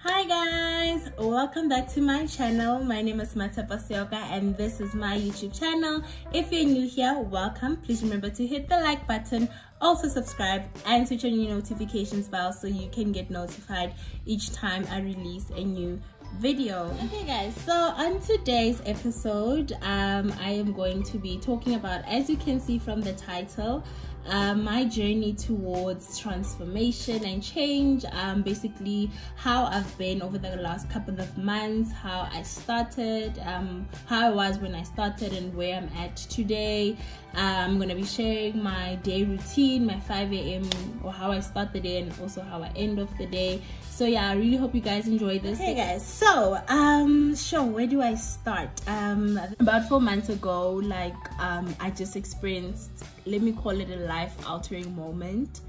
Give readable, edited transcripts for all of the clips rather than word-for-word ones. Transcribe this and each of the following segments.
Hi guys, welcome back to my channel. My name is Matapasyoka and this is my YouTube channel. If you're new here, welcome. Please remember to hit the like button, also subscribe and switch on your notifications bell so you can get notified each time I release a new video. Okay guys, so on today's episode I am going to be talking about, as you can see from the title, my journey towards transformation and change, basically how I've been over the last couple of months, how I started, how I was when I started and where I'm at today. I'm going to be sharing my day routine, my 5 a.m. or how I start the day and also how I end of the day. So yeah, I really hope you guys enjoy this. Okay guys, so where do I start? About 4 months ago, I just experienced, let me call it a life-altering moment,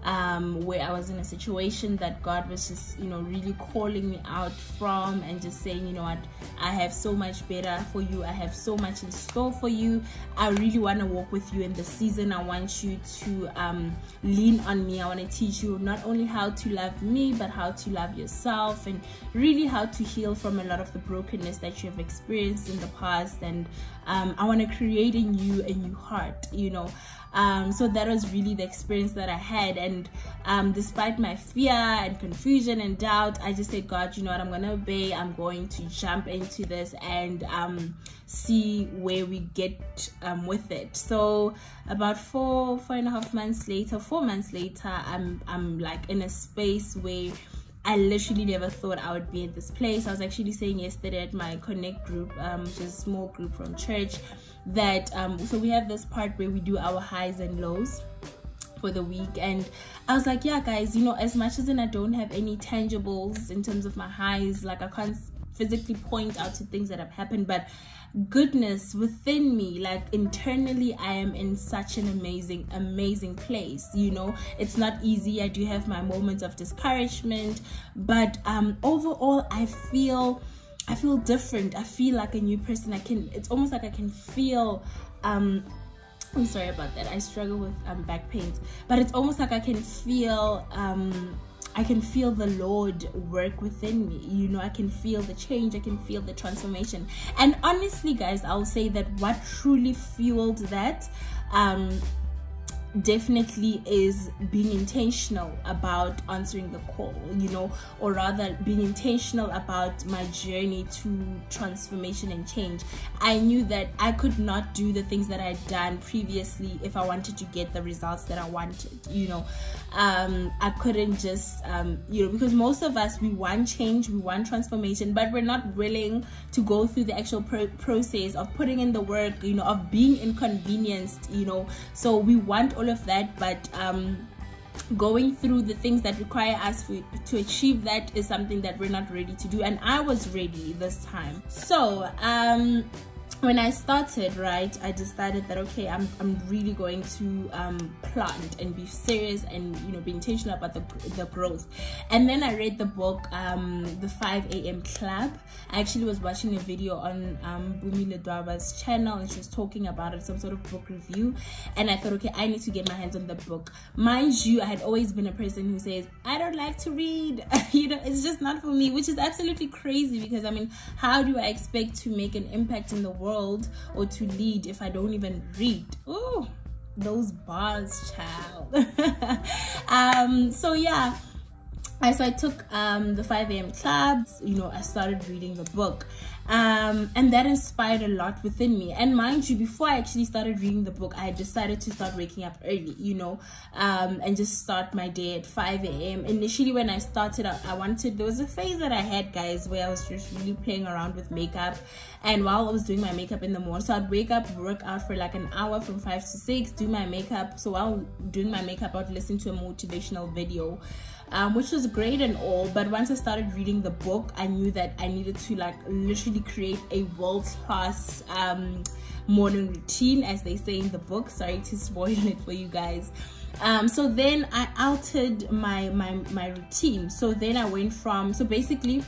where I was in a situation that God was just, really calling me out from and just saying, you know what, I have so much better for you. I have so much in store for you. I really want to walk with you in the season. I want you to lean on me. I want to teach you not only how to love me, but how to love yourself and really how to heal from a lot of the brokenness that you have experienced in the past. And I want to create in you a new heart, so that was really the experience that I had. And despite my fear and confusion and doubt, I just said, God, you know what, I'm going to obey. I'm going to jump into this and see where we get with it. So about 4.5 months later, 4 months later, I'm like in a space where I literally never thought I would be in this place. I was actually saying yesterday at my Connect group, which is a small group from church, that so we have this part where we do our highs and lows for the week. And I was like, yeah guys, as much as I don't have any tangibles in terms of my highs, like I can't physically point out to things that have happened, but goodness within me, like internally, I am in such an amazing place. It's not easy. I do have my moments of discouragement, but overall I feel different. I feel like a new person. It's almost like I can feel I'm sorry about that, I struggle with back pains, but it's almost like I can feel the Lord work within me. I can feel the change, I can feel the transformation. And honestly guys, I'll say that what truly fueled that definitely is being intentional about answering the call, or rather being intentional about my journey to transformation and change. I knew that I could not do the things that I'd done previously if I wanted to get the results that I wanted. I couldn't just because most of us, we want change, we want transformation, but we're not willing to go through the actual process of putting in the work, of being inconvenienced, so we want all of that, but going through the things that require us to achieve that is something that we're not ready to do. And I was ready this time. So when I started, right, I decided that okay, I'm really going to plant and be serious and be intentional about the growth. And then I read the book, the 5 a.m. Club. I actually was watching a video on Bumi Ledwaba's channel, and she was talking about it, some sort of book review, and I thought, okay, I need to get my hands on the book. Mind you, I had always been a person who says, I don't like to read. It's just not for me, which is absolutely crazy, because how do I expect to make an impact in the world or to lead if I don't even read? Oh, those bars, child. So yeah, as I took the 5 a.m. club, I started reading the book, and that inspired a lot within me. And mind you, before I actually started reading the book, I had decided to start waking up early, and just start my day at 5 a.m. Initially, when I started, there was a phase that I had, guys, where I was just really playing around with makeup. And while I was doing my makeup in the morning, so I'd wake up, work out for like an hour from 5 to 6, do my makeup. So while doing my makeup, I'd listen to a motivational video, which was great and all. But once I started reading the book, I knew that I needed to literally create a world-class morning routine, as they say in the book. Sorry to spoil it for you guys. So then I altered my routine. So then I went from, so basically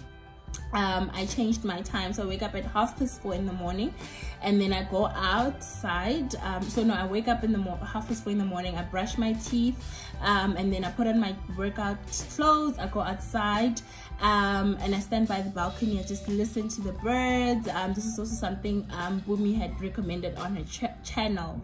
I changed my time, so I wake up at 4:30 in the morning, and then I go outside. I wake up in the 4:30 in the morning. I brush my teeth, and then I put on my workout clothes. I go outside, and I stand by the balcony. I just listen to the birds. This is also something Bumi had recommended on her channel,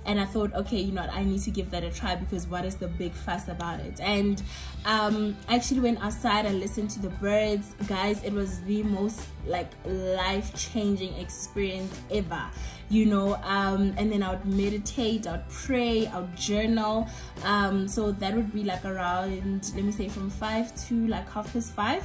and I thought, okay, you know what, I need to give that a try, because what is the big fuss about it? And I actually went outside. I listened to the birds, guys. It was the most like life-changing experience ever, you know. And then I would meditate, I would pray, I would journal. So that would be like around, let me say, from 5 to like 5:30.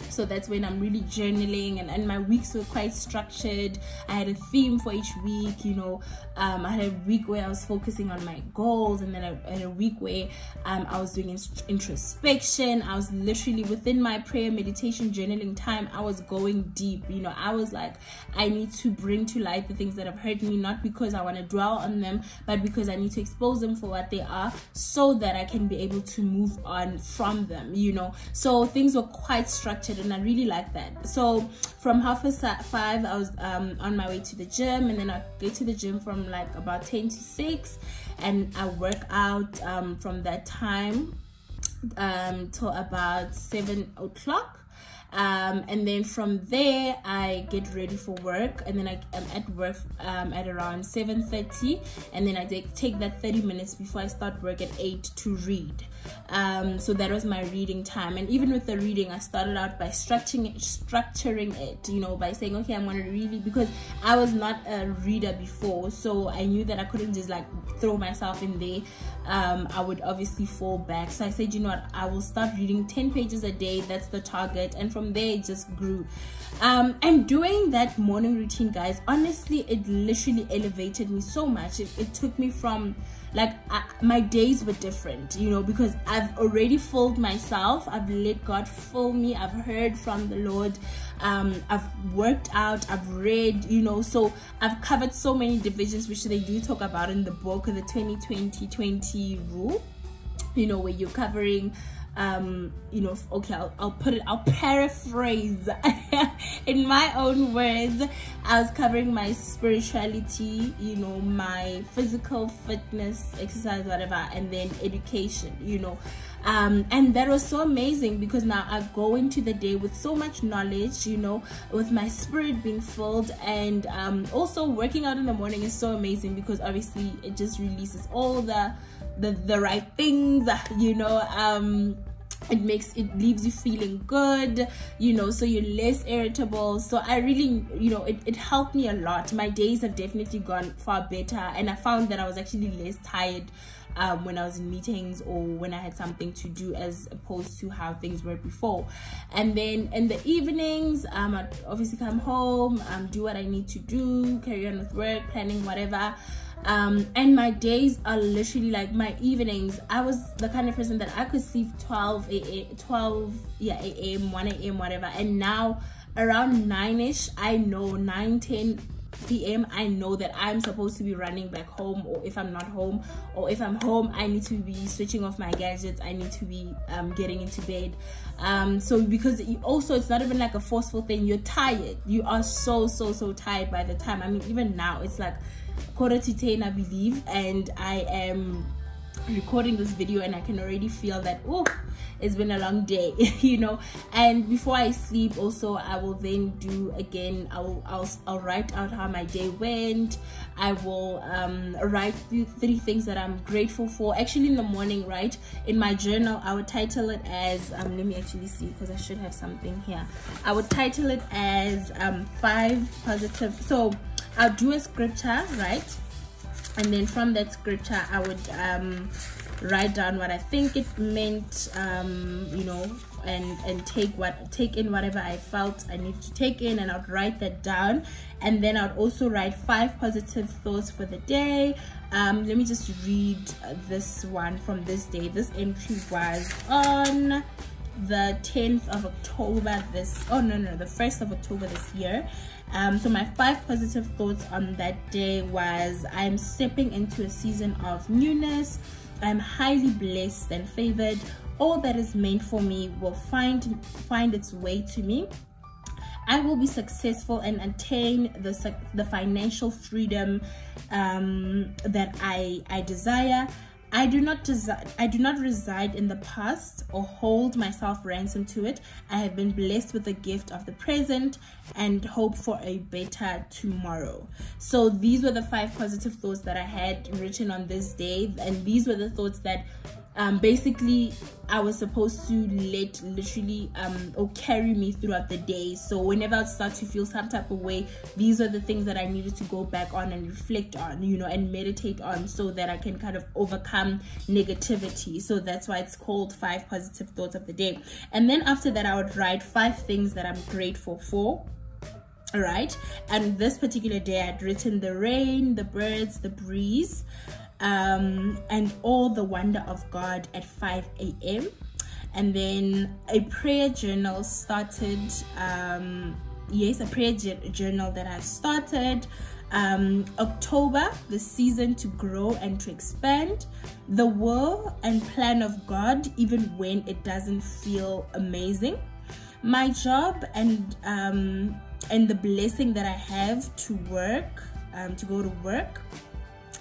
So that's when I'm really journaling, and my weeks were quite structured. I had a theme for each week, you know. I had a week where I was focusing on my goals, and then I had a week where I was doing introspection. I was literally within my prayer, meditation, journaling time, I was going deep, you know. I was like, I need to bring to light the things that have hurt me, not because I want to dwell on them, but because I need to expose them for what they are, so that I can be able to move on from them, you know. So things were quite structured, and I really like that. So from 5:30, I was on my way to the gym, and then I get to the gym from like about 10 to 6, and I work out from that time till about 7 o'clock. And then from there I get ready for work, and then I am at work at around 7:30, and then I take that 30 minutes before I start work at 8 to read. So that was my reading time. And even with the reading, I started out by structuring it, you know, by saying, okay, I'm going to read it, because I was not a reader before, so I knew that I couldn't just like throw myself in there. I would obviously fall back. So I said, you know what, I will start reading 10 pages a day. That's the target. And from there it just grew. And doing that morning routine, guys, honestly, it literally elevated me so much. It took me from like my days were different, you know, because I've already filled myself. I've let God fill me. I've heard from the Lord. I've worked out, I've read, you know, so I've covered so many divisions, which they do talk about in the book, the 20-20-20 rule, you know, where you're covering you know, okay, I'll paraphrase in my own words. I was covering my spirituality, you know, my physical fitness, exercise, whatever, and then education, you know. And that was so amazing, because now I go into the day with so much knowledge, you know, with my spirit being filled. And also working out in the morning is so amazing, because obviously it just releases all the right things, you know. It leaves you feeling good, you know, so you're less irritable. So I really, you know, it helped me a lot. My days have definitely gone far better, and I found that I was actually less tired when I was in meetings or when I had something to do, as opposed to how things were before. And then in the evenings, I'd obviously come home, do what I need to do, carry on with work, planning, whatever. And my days are literally like my evenings. I was the kind of person that I could sleep 12 a.m., 1 a.m., whatever. And now around 9ish, I know 9-10 p.m. I know that I'm supposed to be running back home, or if I'm not home, or if I'm home, I need to be switching off my gadgets. I need to be getting into bed. So because it's not even like a forceful thing. You're tired. You are so tired by the time. I mean, even now it's like 9:45, I believe, and I am recording this video, and I can already feel that, oh, it's been a long day, you know. And before I sleep also, I will then do again, I'll write out how my day went. I will write 3 things that I'm grateful for. Actually, in the morning, right, in my journal, I would title it as let me actually see, because I should have something here. I would title it as 5 positive. So I'll do a scripture, right, and then from that scripture I would write down what I think it meant, you know, and take in whatever I felt I need to take in, and I'd write that down. And then I'd also write 5 positive thoughts for the day. Let me just read this one from this day. This entry was on the 10th of October the 1st of October this year. So my 5 positive thoughts on that day was: I'm stepping into a season of newness. I'm highly blessed and favored. All that is meant for me will find its way to me. I will be successful and attain the financial freedom that I desire. I do not reside in the past or hold myself ransom to it. I have been blessed with the gift of the present and hope for a better tomorrow. So these were the 5 positive thoughts that I had written on this day, and these were the thoughts that basically I was supposed to let literally or carry me throughout the day. So whenever I start to feel some type of way, these are the things that I needed to go back on and reflect on, you know, and meditate on, so that I can kind of overcome negativity. So that's why it's called 5 positive thoughts of the day. And then after that, I would write 5 things that I'm grateful for. All right, and this particular day I'd written the rain, the birds, the breeze, and all the wonder of God at 5 a.m. And then a prayer journal started. Yes, a prayer journal that I've started. October, the season to grow and to expand. The will and plan of God, even when it doesn't feel amazing. My job and the blessing that I have to work, to go to work,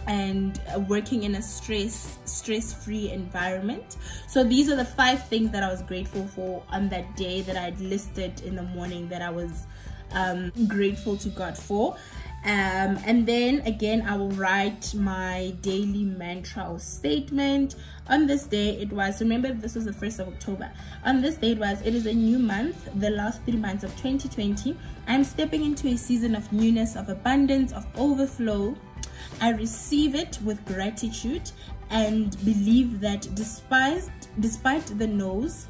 and working in a stress-free environment. So these are the 5 things that I was grateful for on that day that I'd listed in the morning, that I was grateful to God for. And then again, I will write my daily mantra or statement. On this day it was, remember this was the 1st of October. On this day it was, it is a new month, the last 3 months of 2020. I'm stepping into a season of newness, of abundance, of overflow. I receive it with gratitude and believe that despite the no's,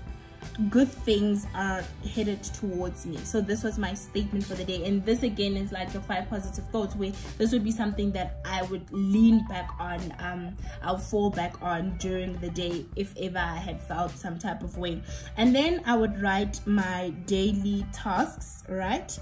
good things are headed towards me. So this was my statement for the day, and this again is like the 5 positive thoughts, where this would be something that I would lean back on, I'll fall back on during the day if ever I had felt some type of way. And then I would write my daily tasks, right?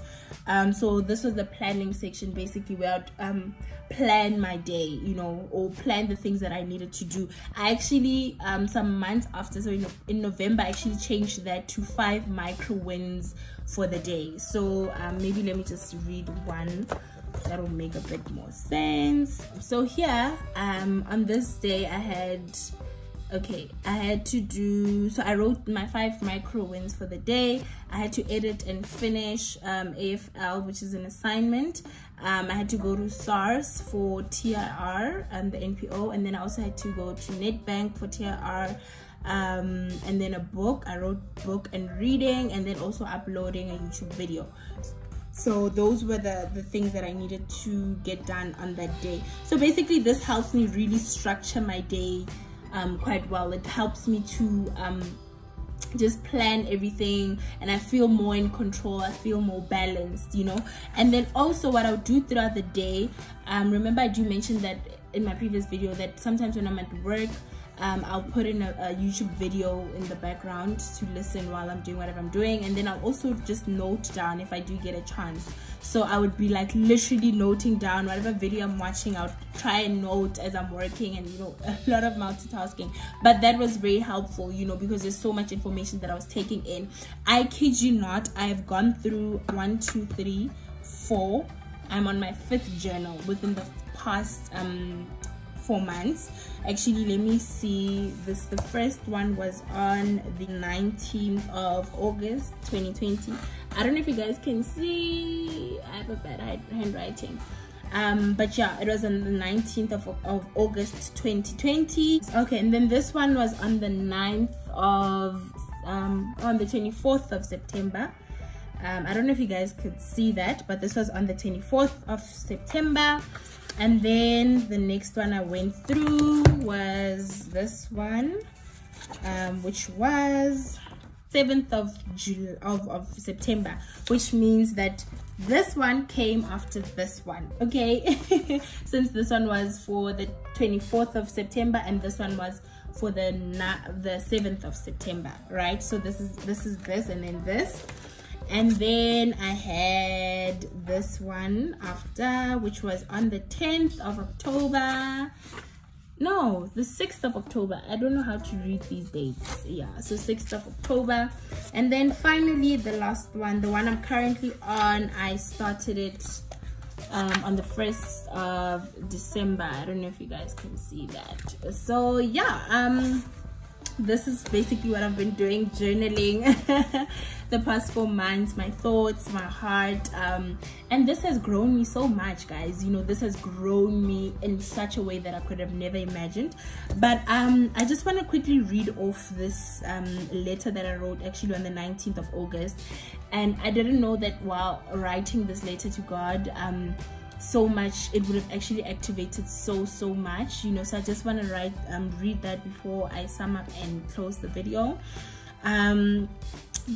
So this was the planning section, basically, where I'd plan my day, you know, or plan the things that I needed to do. I actually some months after, so in November, I actually changed that to 5 micro wins for the day. So maybe let me just read one that will make a bit more sense. So here on this day I had to do, so I wrote my 5 micro wins for the day. I had to edit and finish AFL, which is an assignment. I had to go to SARS for TIR and the NPO, and then I also had to go to NetBank for TIR, and then a book. I wrote book and reading, and then also uploading a YouTube video. So those were the things that I needed to get done on that day. So basically this helps me really structure my day quite well. It helps me to just plan everything, and I feel more in control. I feel more balanced, you know. And then also what I'll do throughout the day, remember I do mention that in my previous video that sometimes when I'm at work, I'll put in a YouTube video in the background to listen while I'm doing whatever I'm doing, and then I'll also just note down if I do get a chance. So I would be like literally noting down whatever video I'm watching. I'll try and note as I'm working, and you know, a lot of multitasking, but that was very helpful, you know, because there's so much information that I was taking in. I kid you not, I've gone through 1, 2, 3, 4. I'm on my 5th journal within the past 4 months. Actually, let me see, the first one was on the 19th of August 2020. I don't know if you guys can see, I have a bad handwriting, but yeah, it was on the 19th of August 2020. Okay, and then this one was on the 9th of on the 24th of September. I don't know if you guys could see that, but this was on the 24th of September. And then the next one I went through was this one, which was 7th of September, which means that this one came after this one, okay? Since this one was for the 24th of September and this one was for the 7th of September, right? So this is this, and then this. And then I had this one after, which was on the 10th of October. no, the 6th of October. I don't know how to read these dates. Yeah, so 6th of October. And then finally the last one, the one I'm currently on, I started it on the 1st of December. I don't know if you guys can see that. So yeah, this is basically what I've been doing, journaling the past 4 months, my thoughts, my heart, and this has grown me so much, guys. You know, this has grown me in such a way that I could have never imagined. But I just want to quickly read off this letter that I wrote actually on the 19th of August. And I didn't know that while writing this letter to God, so much it would have actually activated so much, you know. So I just want to read that before I sum up and close the video.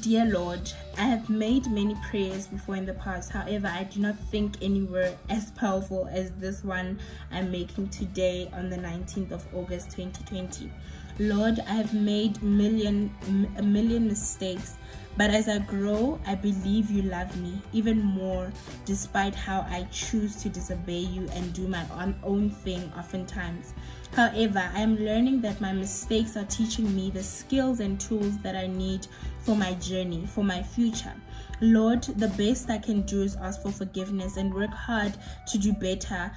Dear Lord, I have made many prayers before in the past. However, I do not think any were as powerful as this one I'm making today on the 19th of August 2020. Lord, I have made a million mistakes, but as I grow, I believe you love me even more, despite how I choose to disobey you and do my own thing oftentimes. However, I am learning that my mistakes are teaching me the skills and tools that I need for my journey, for my future. Lord, the best I can do is ask for forgiveness and work hard to do better,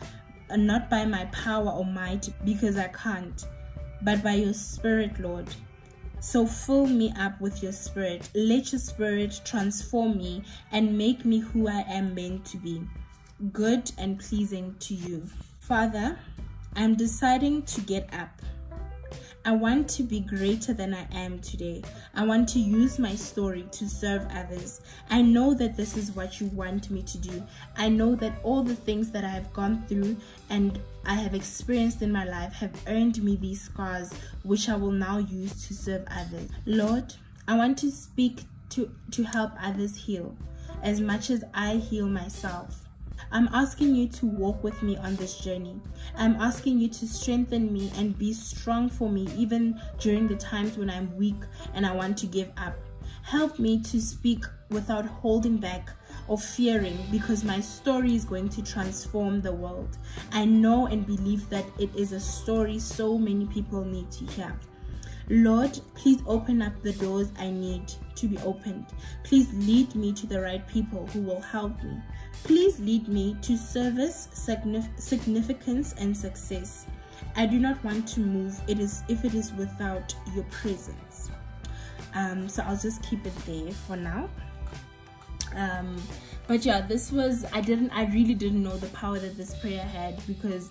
not by my power or might, because I can't, but by your Spirit, Lord. So fill me up with your Spirit. Let your Spirit transform me and make me who I am meant to be, good and pleasing to you. Father, I'm deciding to get up. I want to be greater than I am today. I want to use my story to serve others. I know that this is what you want me to do. I know that all the things that I have gone through and I have experienced in my life have earned me these scars, which I will now use to serve others. Lord, I want to speak to help others heal as much as I heal myself. I'm asking you to walk with me on this journey. I'm asking you to strengthen me and be strong for me even during the times when I'm weak and I want to give up. Help me to speak without holding back or fearing, because my story is going to transform the world. I know and believe that it is a story so many people need to hear. Lord, please open up the doors I need to be opened. Please lead me to the right people who will help me. Please lead me to service, significance, and success. I do not want to move if it is without your presence. So I'll just keep it there for now. But yeah, this was, I really didn't know the power that this prayer had, because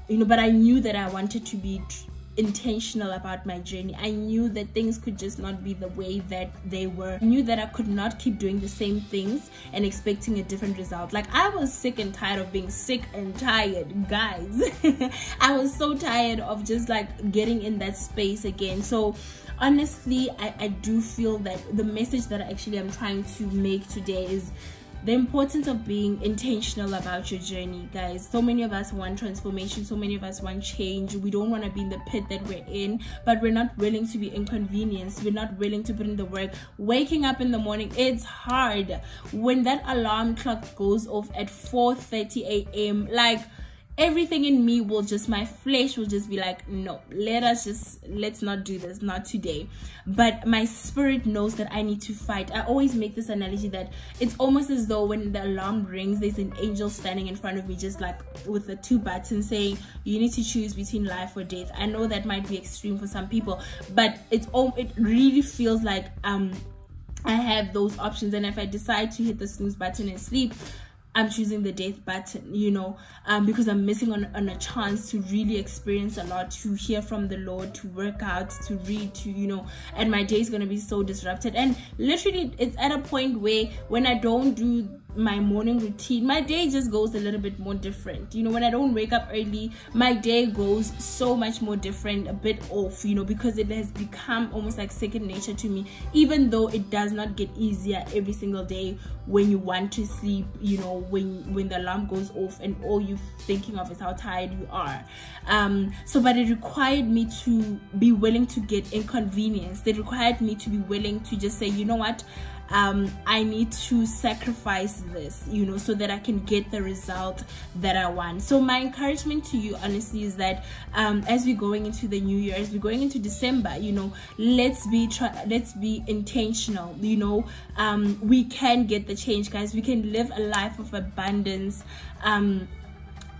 you know, but I knew that I wanted to be intentional about my journey. I knew that things could just not be the way that they were. I knew that I could not keep doing the same things and expecting a different result. Like, I was sick and tired of being sick and tired, guys. I was so tired of just like getting in that space again. So honestly, I do feel that the message that actually I'm trying to make today is the importance of being intentional about your journey, guys. So many of us want transformation, so many of us want change. We don't want to be in the pit that we're in, but we're not willing to be inconvenienced. We're not willing to put in the work. Waking up in the morning, it's hard. When that alarm clock goes off at 4:30 a.m., like, everything in me will just, my flesh will just be like, no, let's not do this, not today. But my spirit knows that I need to fight. I always make this analogy that it's almost as though when the alarm rings, there's an angel standing in front of me, just like with the 2 buttons saying, you need to choose between life or death. I know that might be extreme for some people, but it really feels like I have those options. And if I decide to hit the snooze button and sleep, I'm choosing the death button, you know, because I'm missing on a chance to really experience a lot, to hear from the Lord, to work out, to read, to, you know, and my day is going to be so disrupted. And literally, it's at a point where when I don't do my morning routine, my day just goes a little bit more different. You know, when I don't wake up early, my day goes so much more different, a bit off, you know, because it has become almost like second nature to me, even though it does not get easier every single day when you want to sleep, you know, when the alarm goes off and all you're thinking of is how tired you are. But it required me to be willing to get inconvenienced. It required me to be willing to just say, you know what, I need to sacrifice this, you know, so that I can get the result that I want. So my encouragement to you honestly is that as we're going into the new year, as we're going into December, you know, let's be intentional. You know, we can get the change, guys. We can live a life of abundance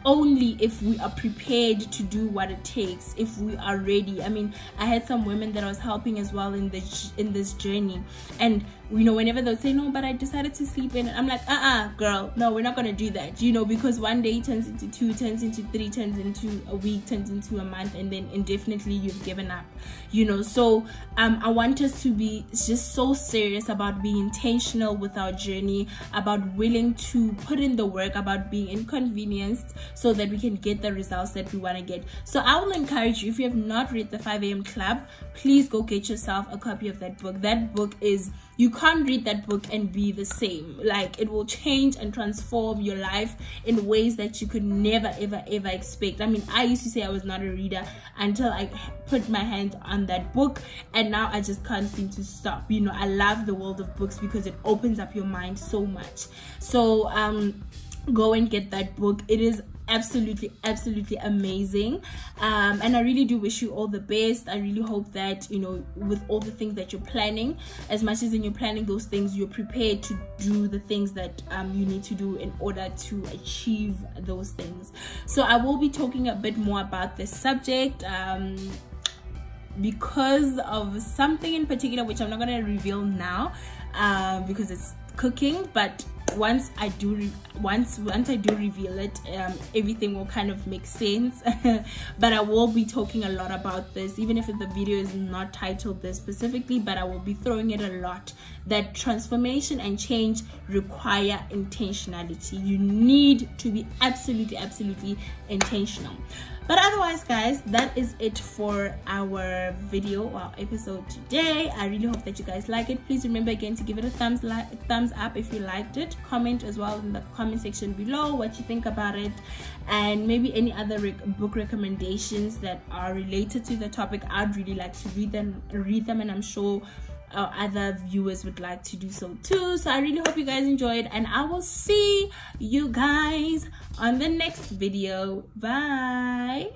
only if we are prepared to do what it takes, if we are ready. I mean, I had some women that I was helping as well in this journey, and you know, whenever they'll say, no, but I decided to sleep in, I'm like, girl, no, we're not gonna do that, you know, because one day turns into 2, turns into 3, turns into a week, turns into a month, and then indefinitely you've given up, you know. So I want us to be just so serious about being intentional with our journey, about willing to put in the work, about being inconvenienced so that we can get the results that we want to get. So I will encourage you, if you have not read the 5 a.m. Club, please go get yourself a copy of that book. That book is, you can't read that book and be the same. Like, it will change and transform your life in ways that you could never ever expect. I mean, I used to say I was not a reader until I put my hand on that book, and now I just can't seem to stop. You know, I love the world of books because it opens up your mind so much. So go and get that book. It is absolutely amazing, and I really do wish you all the best. I really hope that, you know, with all the things that you're planning, as much as when you're planning those things, you're prepared to do the things that you need to do in order to achieve those things. So I will be talking a bit more about this subject because of something in particular, which I'm not going to reveal now because it's cooking, but once I do reveal it, everything will kind of make sense. But I will be talking a lot about this, even if the video is not titled this specifically, but I will be throwing it a lot, that transformation and change require intentionality. You need to be absolutely intentional. But otherwise, guys, that is it for our video or episode today. I really hope that you guys like it. Please remember again to give it a thumbs up if you liked it. Comment as well in the comment section below what you think about it, and maybe any other book recommendations that are related to the topic. I'd really like to read them, and I'm sure other viewers would like to do so too. So I really hope you guys enjoyed, and I will see you guys on the next video. Bye.